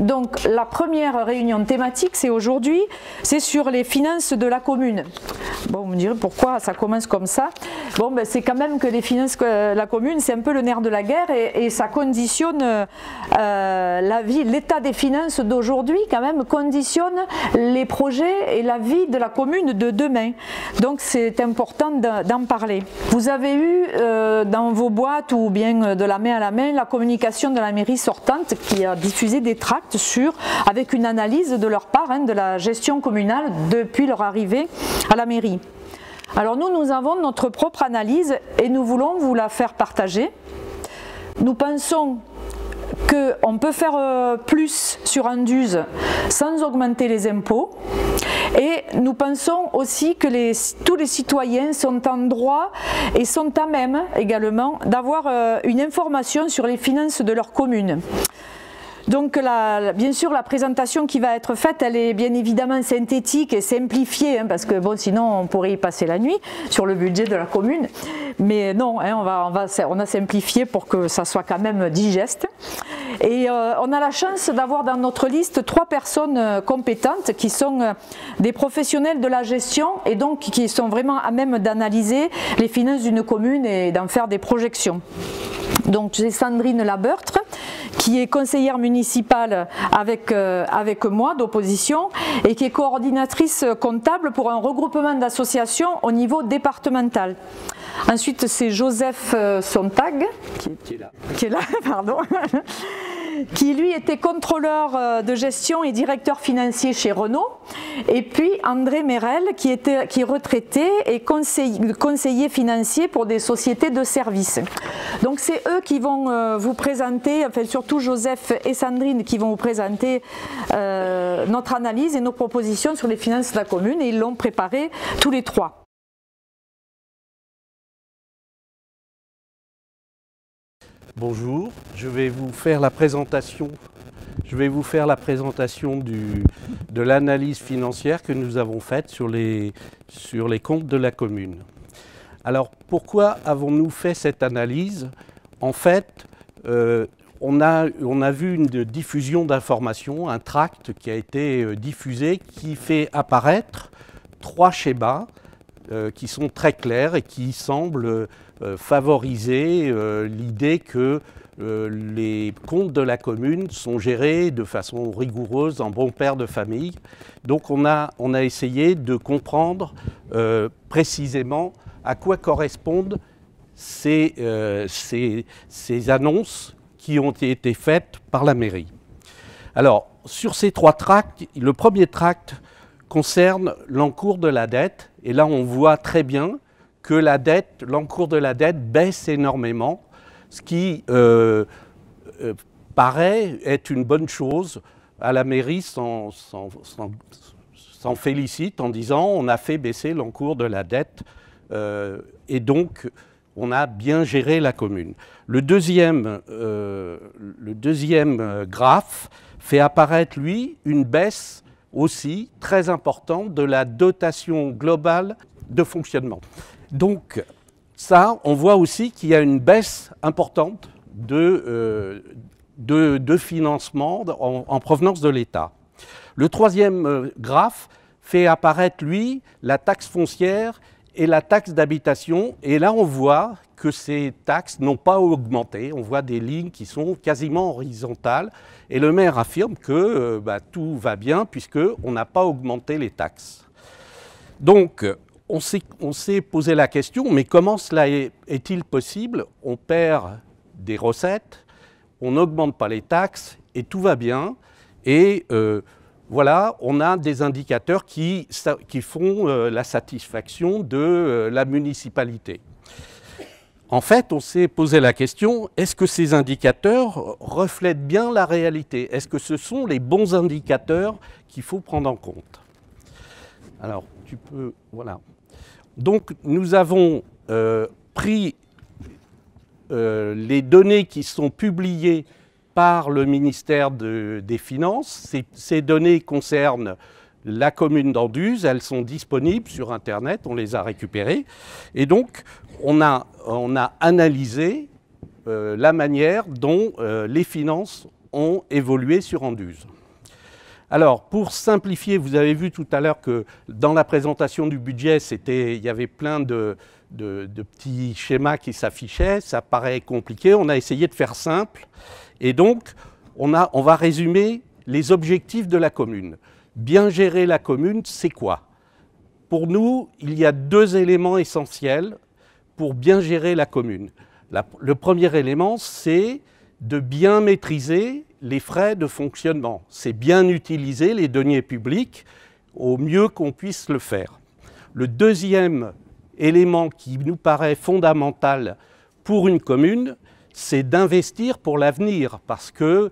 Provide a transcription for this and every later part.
Donc la première réunion thématique, c'est aujourd'hui, c'est sur les finances de la commune. Bon, vous me direz pourquoi ça commence comme ça. Bon, ben, c'est quand même que les finances de la commune, c'est un peu le nerf de la guerre et ça conditionne la vie, l'état des finances d'aujourd'hui quand même conditionne les projets et la vie de la commune de demain. Donc c'est important d'en parler. Vous avez eu dans vos boîtes ou bien de la main à la main la communication de la mairie sortante qui a diffusé des tracts avec une analyse de leur part de la gestion communale depuis leur arrivée à la mairie. Alors nous avons notre propre analyse et nous voulons vous la faire partager. Nous pensons qu'on peut faire plus sur Anduze sans augmenter les impôts. Et nous pensons aussi que tous les citoyens sont en droit et sont à même également d'avoir une information sur les finances de leur commune. Donc bien sûr la présentation qui va être faite, elle est bien évidemment synthétique et simplifiée, parce que bon, sinon on pourrait y passer la nuit sur le budget de la commune. Mais non, on a simplifié pour que ça soit quand même digeste. Et on a la chance d'avoir dans notre liste 3 personnes compétentes qui sont des professionnels de la gestion et donc qui sont vraiment à même d'analyser les finances d'une commune et d'en faire des projections. Donc j'ai Sandrine Labeurtre qui est conseillère municipale avec moi d'opposition et qui est coordinatrice comptable pour un regroupement d'associations au niveau départemental. Ensuite c'est Joseph Sontag qui est là pardon. Qui lui était contrôleur de gestion et directeur financier chez Renault, et puis André Merel qui est retraité et conseiller financier pour des sociétés de services. Donc c'est eux qui vont vous présenter, enfin surtout Joseph et Sandrine qui vont vous présenter notre analyse et nos propositions sur les finances de la commune, et ils l'ont préparé tous les 3. Bonjour, je vais vous faire la présentation de l'analyse financière que nous avons faite sur les comptes de la commune. Alors pourquoi avons-nous fait cette analyse? En fait, on a vu une diffusion d'informations, un tract qui a été diffusé qui fait apparaître 3 schémas qui sont très clairs et qui semblent favoriser l'idée que les comptes de la commune sont gérés de façon rigoureuse, en bon père de famille. Donc on a essayé de comprendre précisément à quoi correspondent ces annonces qui ont été faites par la mairie. Alors sur ces 3 tracts, le premier tract concerne l'encours de la dette, et là on voit très bien que l'encours de la dette baisse énormément, ce qui paraît être une bonne chose. À la mairie s'en félicite en disant on a fait baisser l'encours de la dette et donc on a bien géré la commune. Le deuxième graphe fait apparaître, lui, une baisse aussi très importante de la dotation globale de fonctionnement. Donc ça, on voit aussi qu'il y a une baisse importante de financement en provenance de l'État. Le troisième graphe fait apparaître, lui, la taxe foncière et la taxe d'habitation. Et là, on voit que ces taxes n'ont pas augmenté. On voit des lignes qui sont quasiment horizontales. Et le maire affirme que tout va bien puisqu'on n'a pas augmenté les taxes. Donc, on s'est posé la question, mais comment cela est-il possible? On perd des recettes, on n'augmente pas les taxes et tout va bien. Et voilà, on a des indicateurs qui font la satisfaction de la municipalité. En fait, on s'est posé la question, est-ce que ces indicateurs reflètent bien la réalité? Est-ce que ce sont les bons indicateurs qu'il faut prendre en compte? Alors, tu peux... Voilà. Donc, nous avons pris les données qui sont publiées par le ministère des Finances. Ces données concernent la commune d'Anduze, elles sont disponibles sur Internet, on les a récupérées. Et donc, on a analysé la manière dont les finances ont évolué sur Anduze. Alors, pour simplifier, vous avez vu tout à l'heure que dans la présentation du budget, il y avait plein de petits schémas qui s'affichaient. Ça paraît compliqué. On a essayé de faire simple. Et donc, on va résumer les objectifs de la commune. Bien gérer la commune, c'est quoi? Pour nous, il y a deux éléments essentiels pour bien gérer la commune. Le premier élément, c'est de bien maîtriser les frais de fonctionnement. C'est bien utiliser les deniers publics au mieux qu'on puisse le faire. Le deuxième élément qui nous paraît fondamental pour une commune, c'est d'investir pour l'avenir, parce que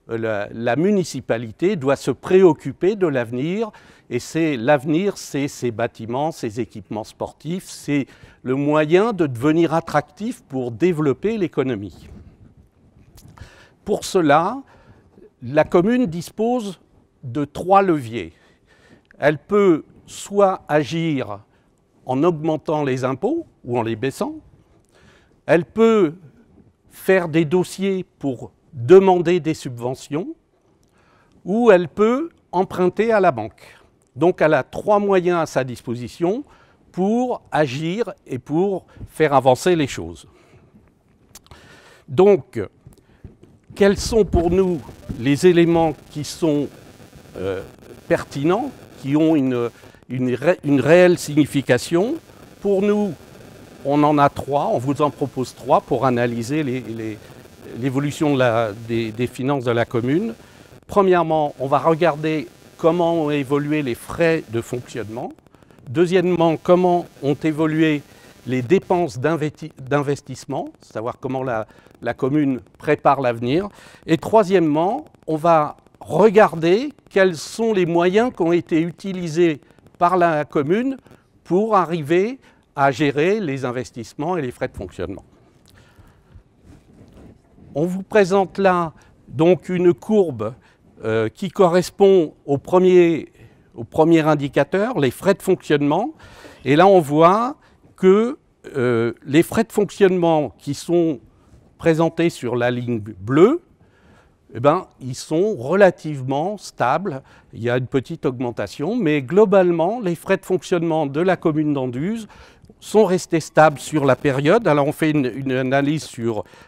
la municipalité doit se préoccuper de l'avenir, et l'avenir, c'est ses bâtiments, ses équipements sportifs, c'est le moyen de devenir attractif pour développer l'économie. Pour cela, la commune dispose de 3 leviers. Elle peut soit agir en augmentant les impôts ou en les baissant. Elle peut faire des dossiers pour demander des subventions, ou elle peut emprunter à la banque. Donc elle a 3 moyens à sa disposition pour agir et pour faire avancer les choses. Donc, quels sont pour nous les éléments qui sont pertinents, qui ont une réelle signification? Pour nous, on en a 3, on vous en propose 3 pour analyser l'évolution des finances de la commune. Premièrement, on va regarder comment ont évolué les frais de fonctionnement. Deuxièmement, comment ont évolué les dépenses d'investissement, savoir comment la commune prépare l'avenir. Et troisièmement, on va regarder quels sont les moyens qui ont été utilisés par la commune pour arriver à gérer les investissements et les frais de fonctionnement. On vous présente là donc une courbe qui correspond au premier indicateur, les frais de fonctionnement. Et là, on voit que les frais de fonctionnement qui sont présentés sur la ligne bleue, eh ben, ils sont relativement stables. Il y a une petite augmentation, mais globalement, les frais de fonctionnement de la commune d'Anduze sont restés stables sur la période. Alors, on fait une analyse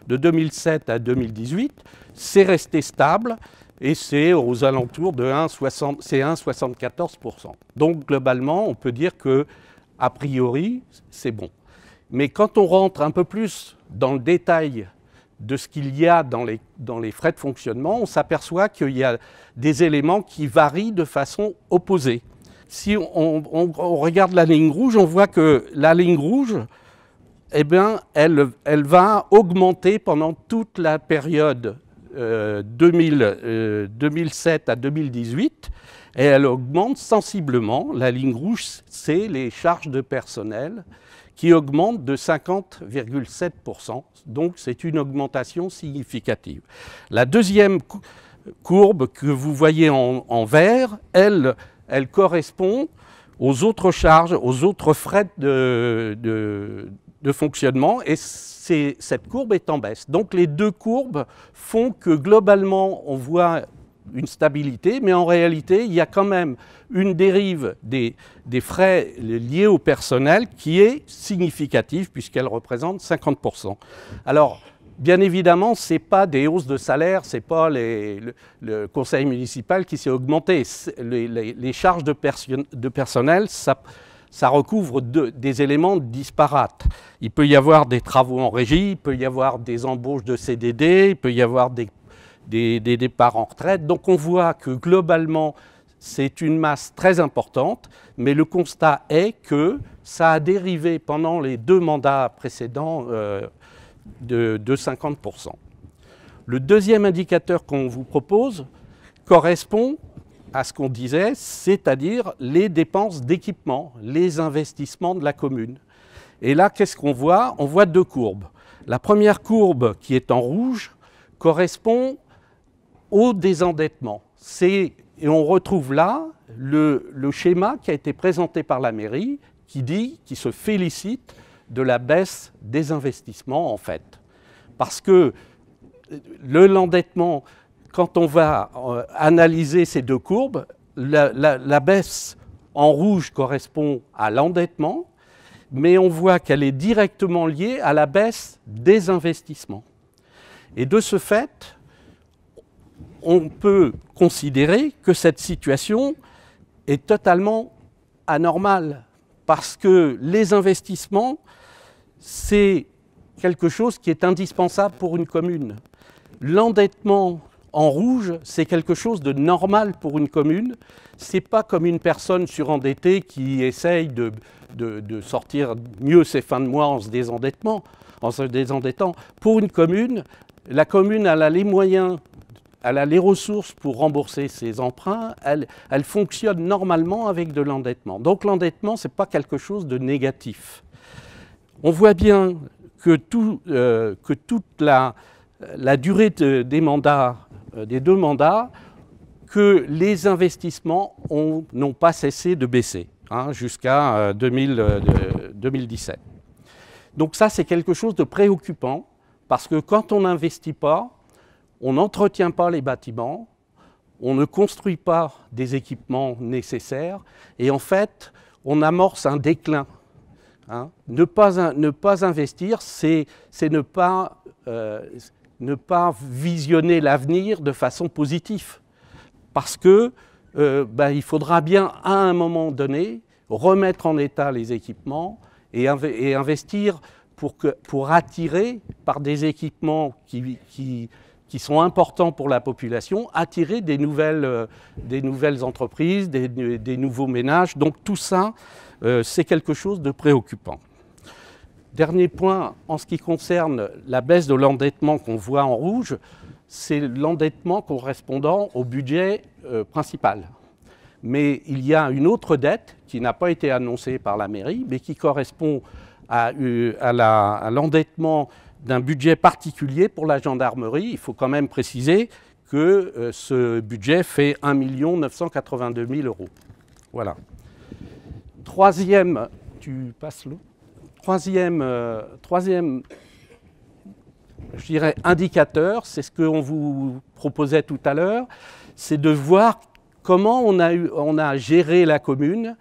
de 2007 à 2018. C'est resté stable et c'est aux alentours de 1,74%. Donc, globalement, on peut dire que, a priori, c'est bon. Mais quand on rentre un peu plus dans le détail de ce qu'il y a dans les frais de fonctionnement, on s'aperçoit qu'il y a des éléments qui varient de façon opposée. Si on regarde la ligne rouge, on voit que la ligne rouge, eh bien, elle va augmenter pendant toute la période 2007 à 2018, et elle augmente sensiblement. La ligne rouge, c'est les charges de personnel qui augmentent de 50,7%. Donc, c'est une augmentation significative. La deuxième courbe que vous voyez en vert, elle correspond aux autres charges, aux autres frais de fonctionnement, et cette courbe est en baisse. Donc, les deux courbes font que, globalement, on voit une stabilité, mais en réalité, il y a quand même une dérive des frais liés au personnel qui est significative, puisqu'elle représente 50%. Alors, bien évidemment, ce n'est pas des hausses de salaire, ce n'est pas le conseil municipal qui s'est augmenté. Les charges de personnel, ça recouvre des éléments disparates. Il peut y avoir des travaux en régie, il peut y avoir des embauches de CDD, il peut y avoir des départs en retraite. Donc on voit que globalement, c'est une masse très importante, mais le constat est que ça a dérivé pendant les 2 mandats précédents de 50%. Le deuxième indicateur qu'on vous propose correspond à ce qu'on disait, c'est-à-dire les dépenses d'équipement, les investissements de la commune. Et là, qu'est-ce qu'on voit? On voit 2 courbes. La première courbe, qui est en rouge, correspond au désendettement. Et on retrouve là le schéma qui a été présenté par la mairie, qui se félicite de la baisse des investissements, en fait. Parce que l'endettement, quand on va analyser ces deux courbes, la baisse en rouge correspond à l'endettement, mais on voit qu'elle est directement liée à la baisse des investissements. Et de ce fait, on peut considérer que cette situation est totalement anormale, parce que les investissements, c'est quelque chose qui est indispensable pour une commune. L'endettement en rouge, c'est quelque chose de normal pour une commune. Ce n'est pas comme une personne surendettée qui essaye de sortir mieux ses fins de mois en se désendettant. Pour une commune, la commune elle a les moyens, elle a les ressources pour rembourser ses emprunts, elle fonctionne normalement avec de l'endettement. Donc l'endettement, ce n'est pas quelque chose de négatif. On voit bien que toute la durée des mandats, des deux mandats, que les investissements n'ont pas cessé de baisser jusqu'à 2017. Donc ça, c'est quelque chose de préoccupant, parce que quand on n'investit pas, on n'entretient pas les bâtiments, on ne construit pas des équipements nécessaires, et en fait, on amorce un déclin. Ne pas investir, c'est ne pas visionner l'avenir de façon positive. Parce que il faudra bien, à un moment donné, remettre en état les équipements et investir pour attirer, par des équipements qui sont importants pour la population, attirer des nouvelles entreprises, des nouveaux ménages. Donc tout ça, c'est quelque chose de préoccupant. Dernier point, en ce qui concerne la baisse de l'endettement qu'on voit en rouge, c'est l'endettement correspondant au budget principal. Mais il y a une autre dette qui n'a pas été annoncée par la mairie, mais qui correspond à l'endettement d'un budget particulier pour la gendarmerie. Il faut quand même préciser que ce budget fait 1 982 000 €. Voilà. Troisième, tu passes l'eau. Troisième, je dirais, indicateur, c'est ce qu'on vous proposait tout à l'heure, c'est de voir comment on a géré la commune,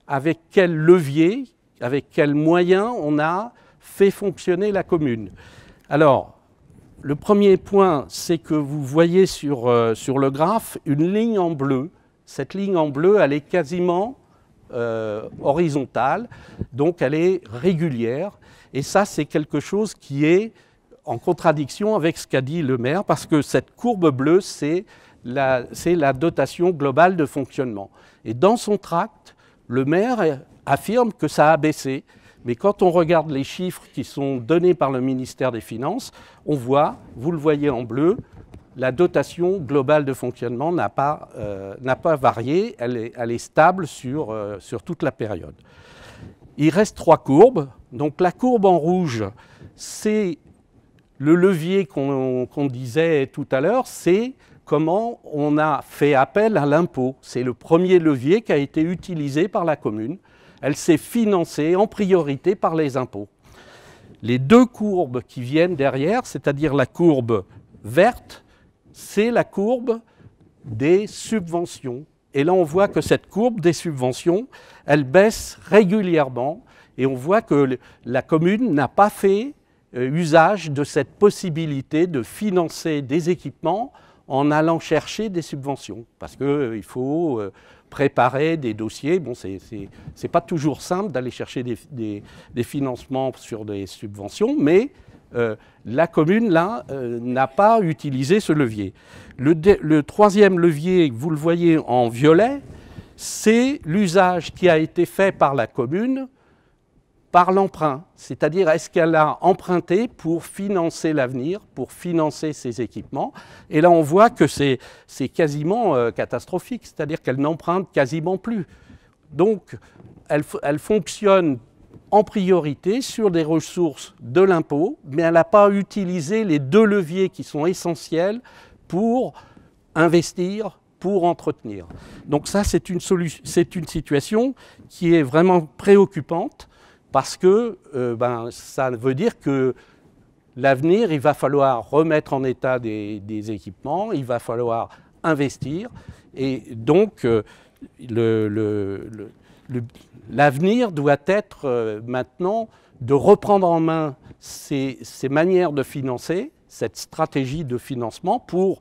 avec quel levier, avec quels moyens on a fait fonctionner la commune. Alors, le premier point, c'est que vous voyez sur le graphe une ligne en bleu. Cette ligne en bleu, elle est quasiment horizontale, donc elle est régulière. Et ça, c'est quelque chose qui est en contradiction avec ce qu'a dit le maire, parce que cette courbe bleue, c'est la dotation globale de fonctionnement. Et dans son tract, le maire affirme que ça a baissé. Mais quand on regarde les chiffres qui sont donnés par le ministère des Finances, on voit, vous le voyez en bleu, la dotation globale de fonctionnement n'a pas varié, elle est stable sur toute la période. Il reste trois courbes. Donc la courbe en rouge, c'est le levier qu'on disait tout à l'heure, c'est comment on a fait appel à l'impôt. C'est le premier levier qui a été utilisé par la commune. Elle s'est financée en priorité par les impôts. Les deux courbes qui viennent derrière, c'est-à-dire la courbe verte, c'est la courbe des subventions. Et là, on voit que cette courbe des subventions, elle baisse régulièrement. Et on voit que la commune n'a pas fait usage de cette possibilité de financer des équipements en allant chercher des subventions. Parce qu'il faut préparer des dossiers. Bon, c'est pas toujours simple d'aller chercher des financements sur des subventions, mais la commune, là, n'a pas utilisé ce levier. Le troisième levier, vous le voyez en violet, c'est l'usage qui a été fait par la commune par l'emprunt. C'est-à-dire, est-ce qu'elle a emprunté pour financer l'avenir, pour financer ses équipements? Et là, on voit que c'est quasiment catastrophique, c'est-à-dire qu'elle n'emprunte quasiment plus. Donc, elle fonctionne en priorité sur des ressources de l'impôt, mais elle n'a pas utilisé les deux leviers qui sont essentiels pour investir, pour entretenir. Donc ça, c'est une situation qui est vraiment préoccupante, parce que ça veut dire que l'avenir, il va falloir remettre en état des équipements, il va falloir investir. Et donc, l'avenir doit être maintenant de reprendre en main ces manières de financer, cette stratégie de financement pour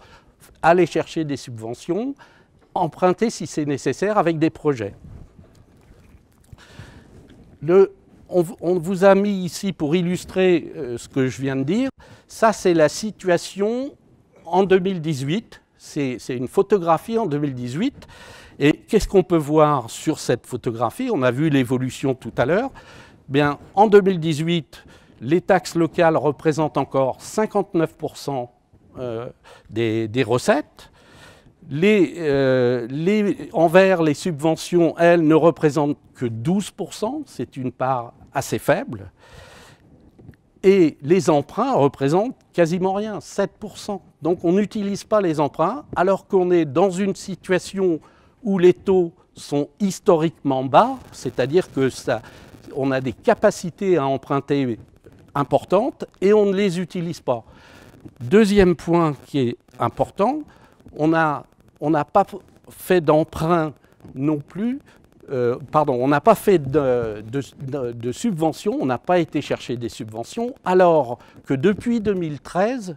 aller chercher des subventions, emprunter si c'est nécessaire avec des projets. On vous a mis ici pour illustrer ce que je viens de dire. Ça, c'est la situation en 2018. C'est une photographie en 2018. Et qu'est-ce qu'on peut voir sur cette photographie? On a vu l'évolution tout à l'heure. Bien, en 2018, les taxes locales représentent encore 59% des recettes. Envers les subventions, elles, ne représentent que 12%, c'est une part assez faible. Et les emprunts représentent quasiment rien, 7%. Donc on n'utilise pas les emprunts, alors qu'on est dans une situation où les taux sont historiquement bas, c'est-à-dire que on a des capacités à emprunter importantes et on ne les utilise pas. Deuxième point qui est important, on n'a pas fait d'emprunt non plus, on n'a pas fait de subventions, on n'a pas été chercher des subventions, alors que depuis 2013,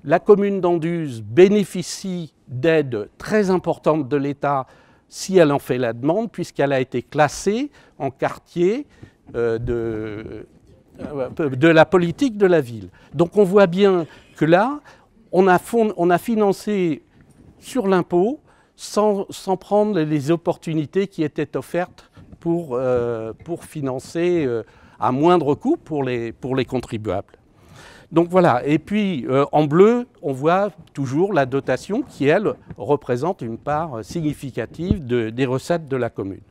la commune d'Anduze bénéficie d'aides très importantes de l'État si elle en fait la demande, puisqu'elle a été classée en quartier de la politique de la ville. Donc on voit bien que là, on a financé sur l'impôt sans prendre les opportunités qui étaient offertes pour financer à moindre coût pour les contribuables. Donc voilà, et puis en bleu, on voit toujours la dotation qui, elle, représente une part significative des recettes de la commune.